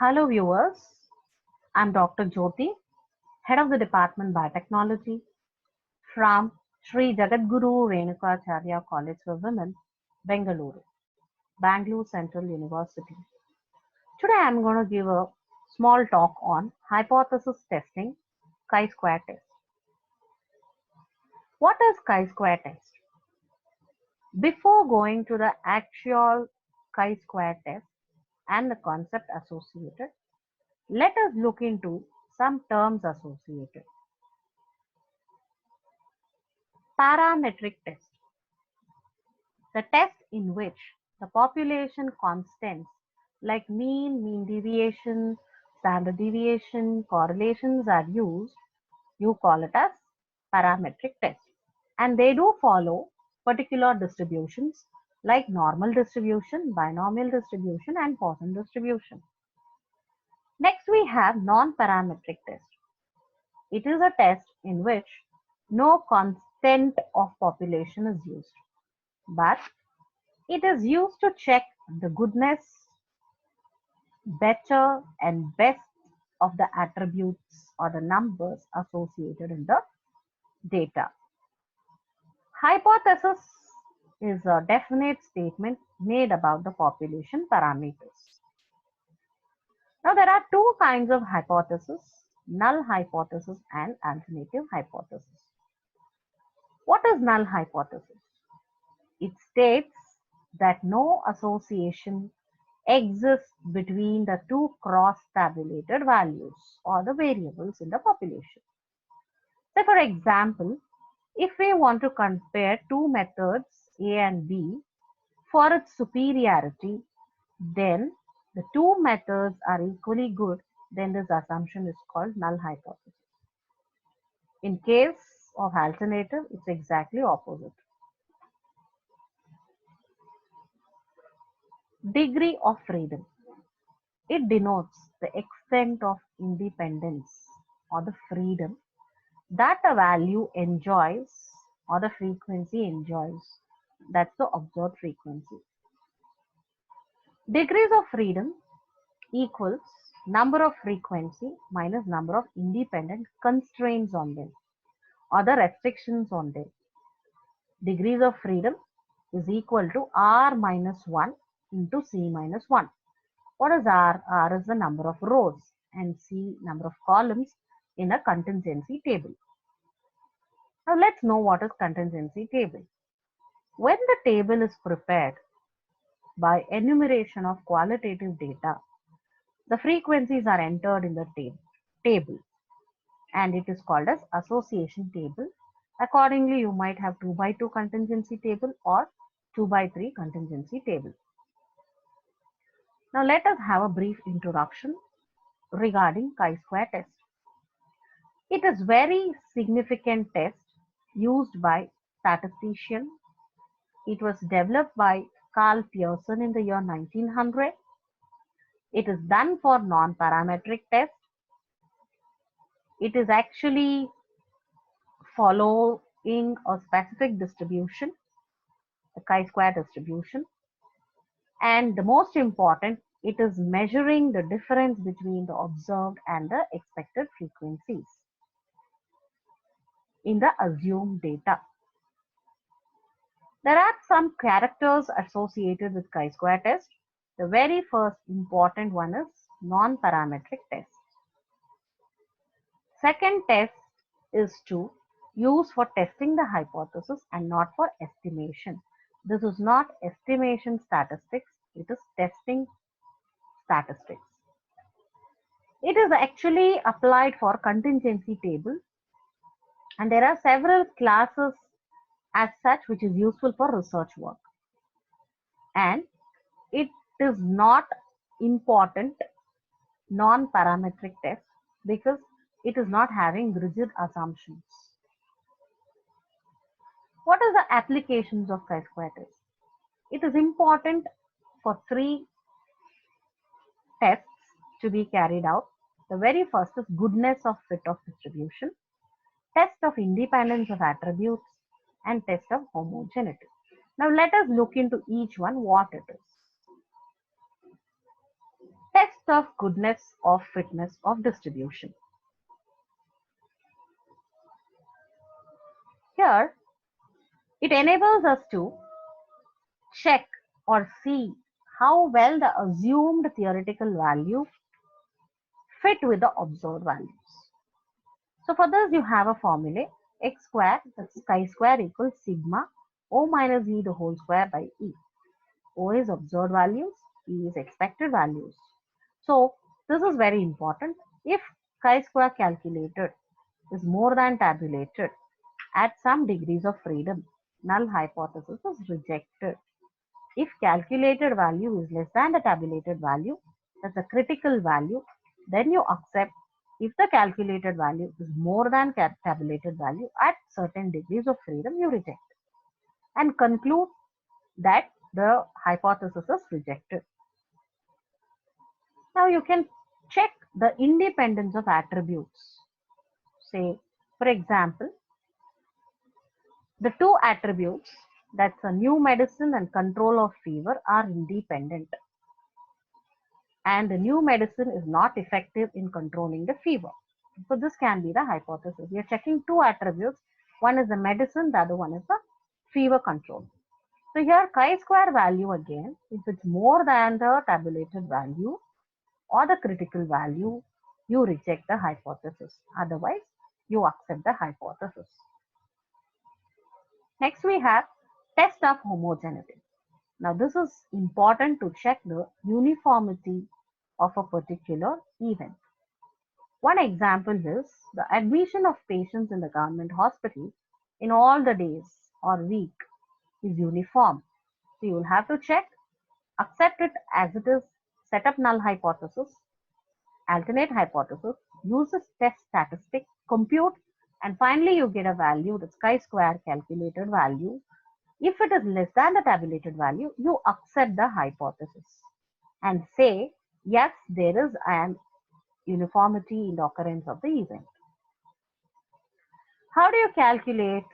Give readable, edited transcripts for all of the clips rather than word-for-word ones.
Hello viewers, I'm Dr. Jyoti, Head of the Department Biotechnology from Sri Jagadguru Renukacharya College for Women, Bengaluru, Bangalore Central University. Today I'm going to give a small talk on hypothesis testing, chi-square test. What is chi-square test? Before going to the actual chi-square test and the concept associated, let us look into some terms associated. Parametric test. The test in which the population constants like mean deviation, standard deviation, correlations are used, you call it as parametric test. And they do follow particular distributions like normal distribution, binomial distribution, and Poisson distribution. Next, we have non-parametric test. It is a test in which no constant of population is used, but it is used to check the goodness, better, and best of the attributes or the numbers associated in the data. Hypothesis is a definite statement made about the population parameters. Now, there are two kinds of hypothesis, null hypothesis and alternative hypothesis. What is null hypothesis? It states that no association exists between the two cross-tabulated values or the variables in the population. So, for example, if we want to compare two methods A and B for its superiority, then the two methods are equally good, then this assumption is called null hypothesis. In case of alternative, it's exactly opposite. Degree of freedom. It denotes the extent of independence or the freedom that a value enjoys or the frequency enjoys. That's the observed frequency. Degrees of freedom equals number of frequency minus number of independent constraints on them or the restrictions on them. Degrees of freedom is equal to R minus 1 into C minus 1. What is R? R is the number of rows and C number of columns in a contingency table. Now let's know what is contingency table. When the table is prepared by enumeration of qualitative data, the frequencies are entered in the table and it is called as association table. Accordingly, you might have 2 by 2 contingency table or 2 by 3 contingency table. Now let us have a brief introduction regarding chi-square test. It is very significant test used by statistician. It was developed by Carl Pearson in the year 1900. It is done for non-parametric test. It is actually following a specific distribution, the chi-square distribution. And the most important, it is measuring the difference between the observed and the expected frequencies in the assumed data. There are some characters associated with chi-square test. The very first important one is non-parametric test. Second test is to use for testing the hypothesis and not for estimation. This is not estimation statistics, it is testing statistics. It is actually applied for contingency table and there are several classes as such which is useful for research work. And it is not important non-parametric test because it is not having rigid assumptions. What are the applications of chi-square test? It is important for three tests to be carried out. The very first is goodness of fit of distribution, test of independence of attributes, and test of homogeneity. Now let us look into each one what it is. Test of goodness of fitness of distribution. Here, it enables us to check or see how well the assumed theoretical value fit with the observed values. So for this, you have a formula x square, that's chi square equals sigma O minus E the whole square by E. O is observed values, E is expected values. So this is very important. If chi square calculated is more than tabulated at some degrees of freedom, null hypothesis is rejected. If calculated value is less than the tabulated value, that's a critical value, then you accept. If the calculated value is more than tabulated value at certain degrees of freedom, you reject and conclude that the hypothesis is rejected. Now you can check the independence of attributes. Say, for example, the two attributes, that's a new medicine and control of fever, are independent. And the new medicine is not effective in controlling the fever. So this can be the hypothesis. We are checking two attributes. One is the medicine, the other one is the fever control. So here chi-square value again, if it's more than the tabulated value or the critical value, you reject the hypothesis. Otherwise, you accept the hypothesis. Next we have test of homogeneity. Now this is important to check the uniformity of a particular event. One example is the admission of patients in the government hospital in all the days or week is uniform. So you will have to check, accept it as it is, set up null hypothesis, alternate hypothesis, use this test statistic, compute, and finally you get a value, the chi-square calculated value. If it is less than the tabulated value, you accept the hypothesis and say, yes, there is an uniformity in the occurrence of the event. How do you calculate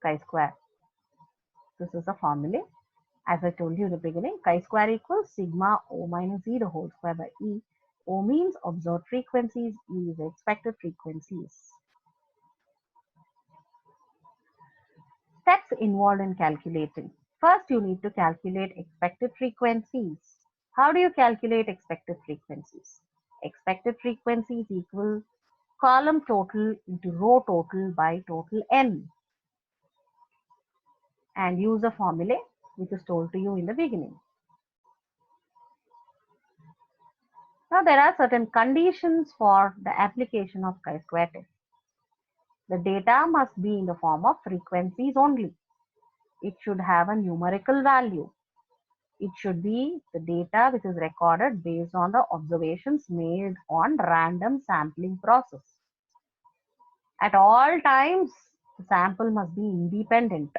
chi-square? This is a formula. As I told you in the beginning, chi-square equals sigma O minus E the whole square by E. O means observed frequencies, E is expected frequencies. Steps involved in calculating. First, you need to calculate expected frequencies. How do you calculate expected frequencies? Expected frequencies equal column total into row total by total n, and use a formula which is told to you in the beginning. Now there are certain conditions for the application of chi-square test. The data must be in the form of frequencies only. It should have a numerical value. It should be the data which is recorded based on the observations made on random sampling process. At all times, the sample must be independent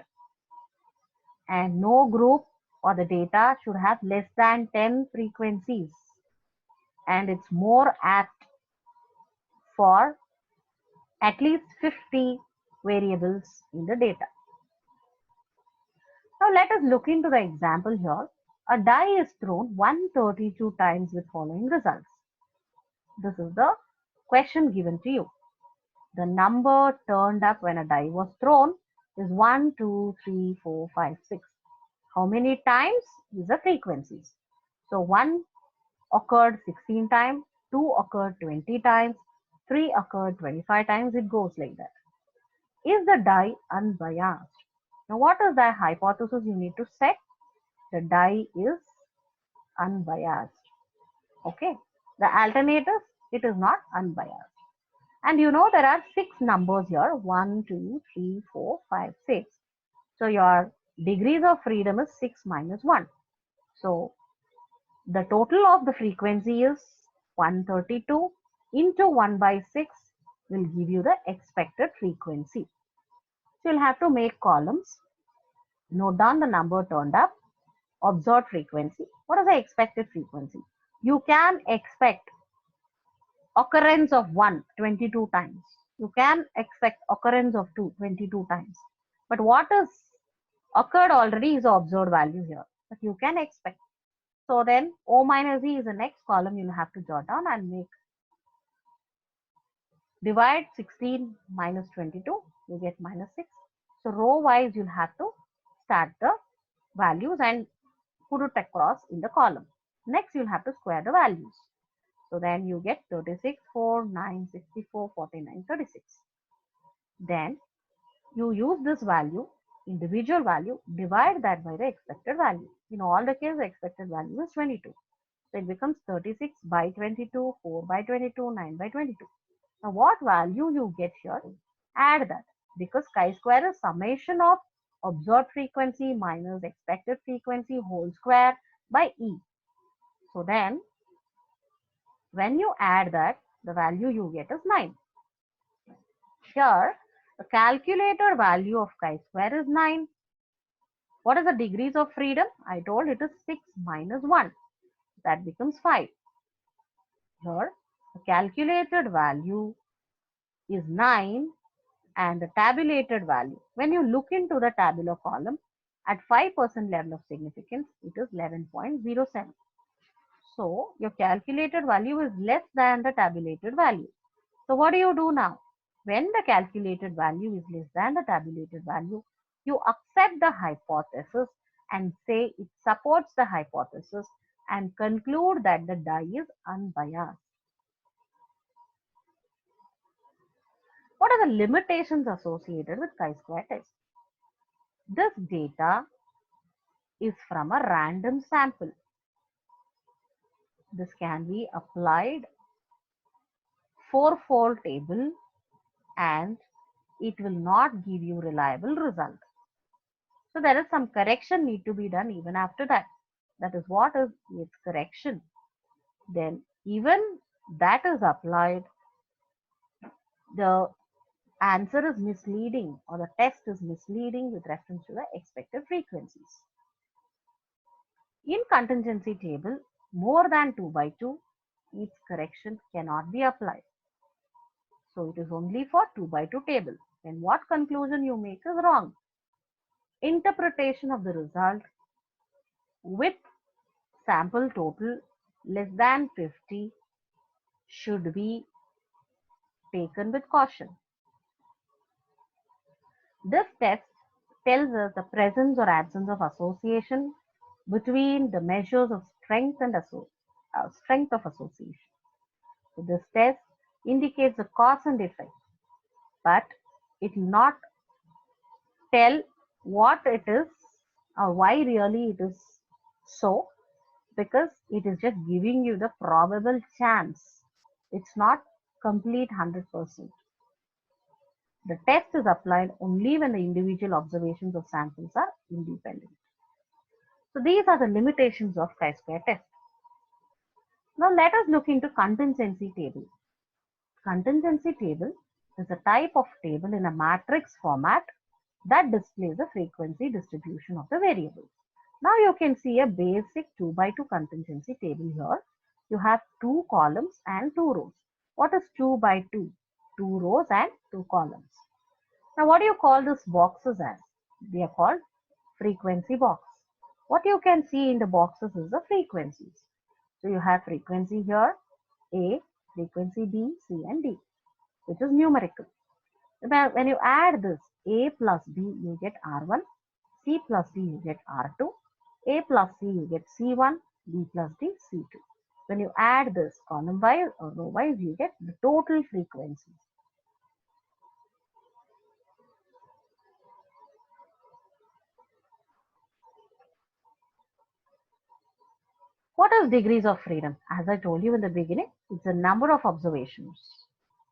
and no group or the data should have less than 10 frequencies, and it's more apt for at least 50 variables in the data. Now let us look into the example here. A die is thrown 132 times with following results. This is the question given to you. The number turned up when a die was thrown is 1, 2, 3, 4, 5, 6. How many times is the frequencies? So 1 occurred 16 times, 2 occurred 20 times, 3 occurred 25 times. It goes like that. Is the die unbiased? Now what is the hypothesis you need to set? The die is unbiased. Okay. The alternative, it is not unbiased. And you know there are 6 numbers here. 1, 2, 3, 4, 5, 6. So your degrees of freedom is 6 minus 1. So the total of the frequency is 132 into 1 by 6 will give you the expected frequency. So you'll have to make columns. Note down the number turned up, observed frequency. What is the expected frequency? You can expect occurrence of 1 22 times. You can expect occurrence of 2 22 times. But what is occurred already is the observed value here. But you can expect. So then O minus E is the next column you'll have to jot down and make. Divide 16 minus 22, you get minus 6. So row wise you'll have to start the values and put it across in the column. Next you'll have to square the values. So then you get 36, 4, 9, 64, 49, 36. Then you use this value, individual value, divide that by the expected value. In all the cases, the expected value is 22. So it becomes 36 by 22, 4 by 22, 9 by 22. Now what value you get here, add that, because chi-square is summation of observed frequency minus expected frequency whole square by E. So then when you add that, the value you get is 9. Here, the calculated value of chi-square is 9. What is the degrees of freedom? I told it is 6 minus 1. That becomes 5. Here, the calculated value is 9 and the tabulated value. When you look into the tabular column, at 5% level of significance, it is 11.07. So, your calculated value is less than the tabulated value. So, what do you do now? When the calculated value is less than the tabulated value, you accept the hypothesis and say it supports the hypothesis and conclude that the dye is unbiased. What are the limitations associated with chi-square test? This data is from a random sample. This can be applied fourfold table and it will not give you reliable result. So there is some correction need to be done even after that. That is what is its correction. Then even that is applied, the answer is misleading or the test is misleading with reference to the expected frequencies. In contingency table, more than 2 by 2, its correction cannot be applied. So it is only for 2 by 2 table. Then what conclusion you make is wrong. Interpretation of the result with sample total less than 50 should be taken with caution. This test tells us the presence or absence of association between the measures of strength and strength of association. So this test indicates the cause and effect, but it will not tell what it is or why really it is so, because it is just giving you the probable chance. It's not complete 100%. The test is applied only when the individual observations of samples are independent. So these are the limitations of chi-square test. Now let us look into contingency table. Contingency table is a type of table in a matrix format that displays the frequency distribution of the variables. Now you can see a basic 2 by 2 contingency table here. You have 2 columns and 2 rows. What is 2 by 2? 2 rows and 2 columns. Now what do you call these boxes as? They are called frequency box. What you can see in the boxes is the frequencies. So you have frequency here, A, frequency B, C and D, which is numerical. When you add this A plus B, you get R1, C plus D, you get R2, A plus C, you get C1, B plus D, C2. When you add this column wise or row wise, you get the total frequencies. What is degrees of freedom? As I told you in the beginning, it's the number of observations.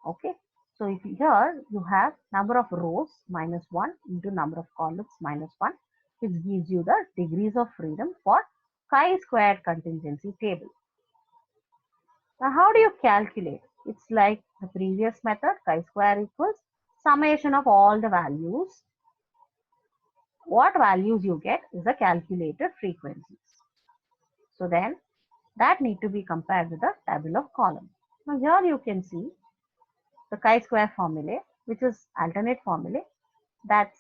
Okay. So if here you have number of rows minus 1 into number of columns minus 1, which gives you the degrees of freedom for chi-square contingency table. Now how do you calculate? It's like the previous method, chi-square equals summation of all the values. What values you get is the calculated frequencies. So then that need to be compared with the table of column. Now here you can see the chi-square formula, which is alternate formula. That's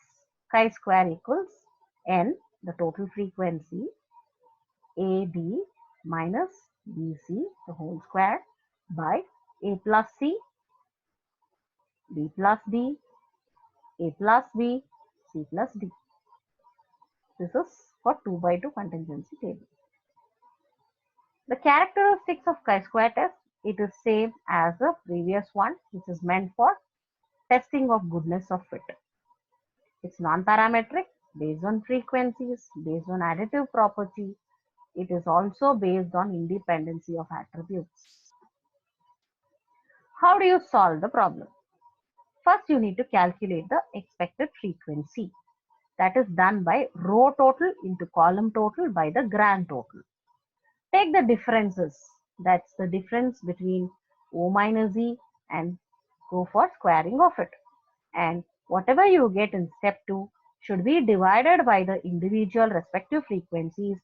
chi-square equals n, the total frequency, AB minus bc the whole square by a plus c, b plus d, a plus b, c plus d. This is for 2 by 2 contingency table. The characteristics of chi-square test, it is same as the previous one, which is meant for testing of goodness of fit. It's non-parametric, based on frequencies, based on additive property. It is also based on independency of attributes. How do you solve the problem? First, you need to calculate the expected frequency. That is done by row total into column total by the grand total. Take the differences. That's the difference between O minus E and go for squaring of it. And whatever you get in step 2 should be divided by the individual respective frequencies,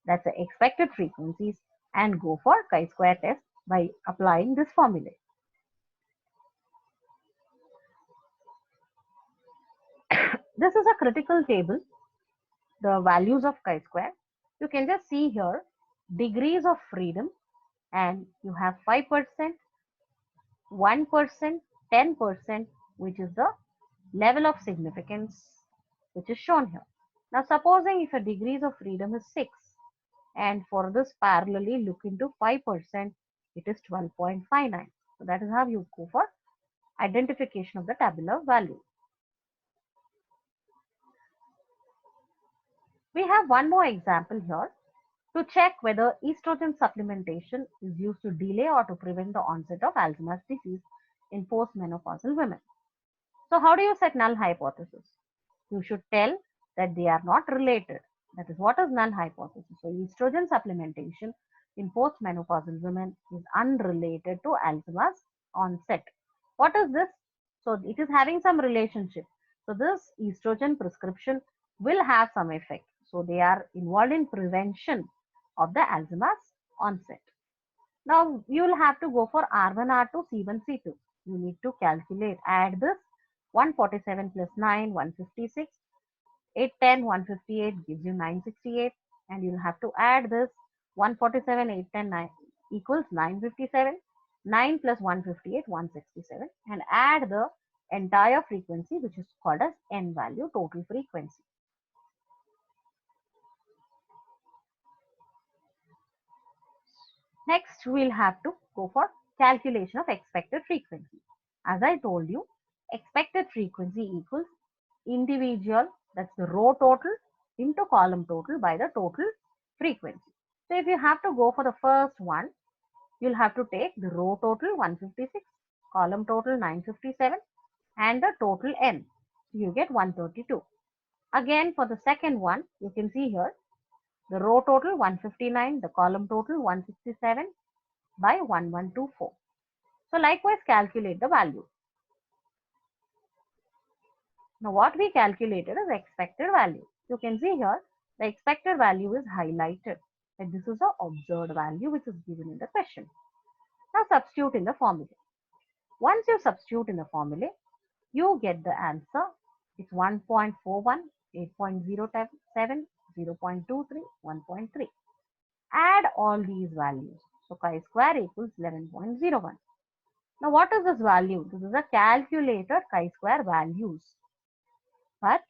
that's the expected frequencies, and go for chi-square test by applying this formula. This is a critical table, the values of chi-square. You can just see here degrees of freedom, and you have 5%, 1%, 10%, which is the level of significance which is shown here. Now supposing if a degrees of freedom is 6, and for this parallelly look into 5%, it is 12.59. So that is how you go for identification of the tabular value. We have one more example here to check whether estrogen supplementation is used to delay or to prevent the onset of Alzheimer's disease in postmenopausal women. So how do you set null hypothesis? You should tell that they are not related. That is what is null hypothesis. So estrogen supplementation in postmenopausal women is unrelated to Alzheimer's onset. What is this? So it is having some relationship. So this estrogen prescription will have some effect. So they are involved in prevention of the Alzheimer's onset. Now you will have to go for R1, R2, C1, C2. You need to calculate, add this 147 plus 9, 156, 810, 158 gives you 968, and you'll have to add this 147, 810, 9 equals 957, 9 plus 158, 167, and add the entire frequency, which is called as N value, total frequency. Next, we'll have to go for calculation of expected frequency. As I told you, expected frequency equals individual, that's the row total, into column total by the total frequency. So if you have to go for the first one, you'll have to take the row total 156, column total 957, and the total n. So you get 132. Again, for the second one, you can see here the row total 159, the column total 167 by 1124. So likewise calculate the value. Now what we calculated is expected value. You can see here the expected value is highlighted, and this is the observed value which is given in the question. Now substitute in the formula. Once you substitute in the formula, you get the answer. It's 1.41, 8.07, 0.23, 1.3. Add all these values. So chi-square equals 11.01. Now what is this value? This is a calculated chi-square values. But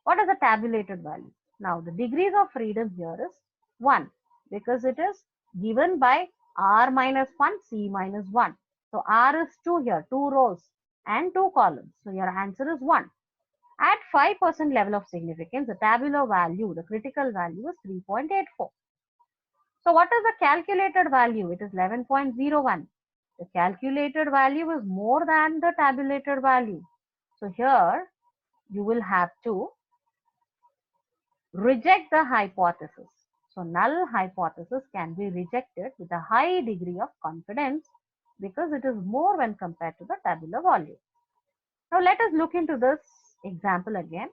what is the tabulated value? Now the degrees of freedom here is 1 because it is given by R minus 1, C minus 1. So R is 2 here, 2 rows and 2 columns. So your answer is 1. At 5% level of significance, the tabular value, the critical value is 3.84. So what is the calculated value? It is 11.01. The calculated value is more than the tabulated value. So here you will have to reject the hypothesis. So null hypothesis can be rejected with a high degree of confidence because it is more when compared to the tabular value. Now let us look into this example again.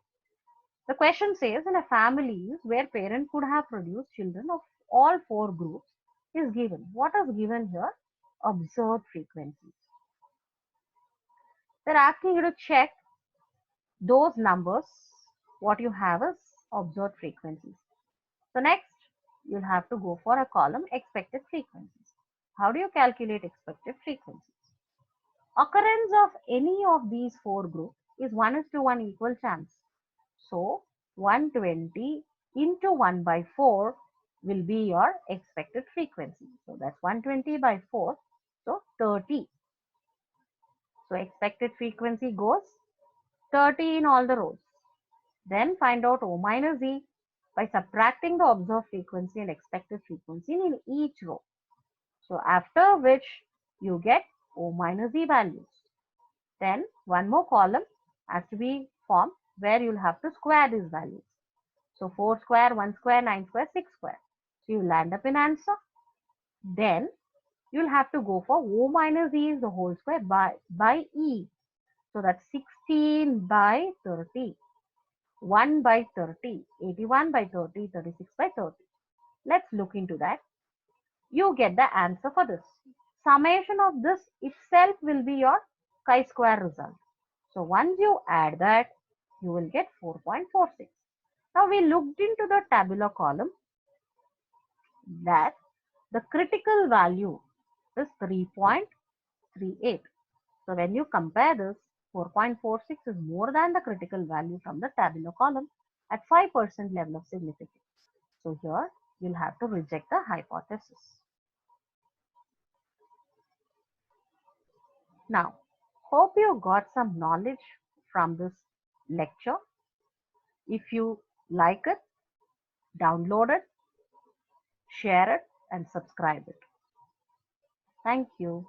The question says in a family where parent could have produced children of all 4 groups is given. What is given here? Observed frequencies. They're asking you to check those numbers. What you have is observed frequencies. So next, you'll have to go for a column expected frequencies. How do you calculate expected frequencies? Occurrence of any of these four groups is 1 is to 1 equal chance. So 120 into 1 by 4 will be your expected frequency. So that's 120 by 4. So 30. So expected frequency goes 30 in all the rows. Then find out O minus E by subtracting the observed frequency and expected frequency in each row. So after which you get O minus E values. Then one more column has to be formed where you'll have to square these values. So 4 square, 1 square, 9 square, 6 square. So you land up in answer. Then you'll have to go for O minus E is the whole square by E. So that's 16 by 30. 1 by 30, 81 by 30, 36 by 30. Let's look into that. You get the answer for this. Summation of this itself will be your chi-square result. So once you add that, you will get 4.46. Now we looked into the tabular column that the critical value is 3.38. So when you compare this, 4.46 is more than the critical value from the tabular column at 5% level of significance. So here you'll have to reject the hypothesis. Now, hope you got some knowledge from this lecture. If you like it, download it, share it, and subscribe it. Thank you.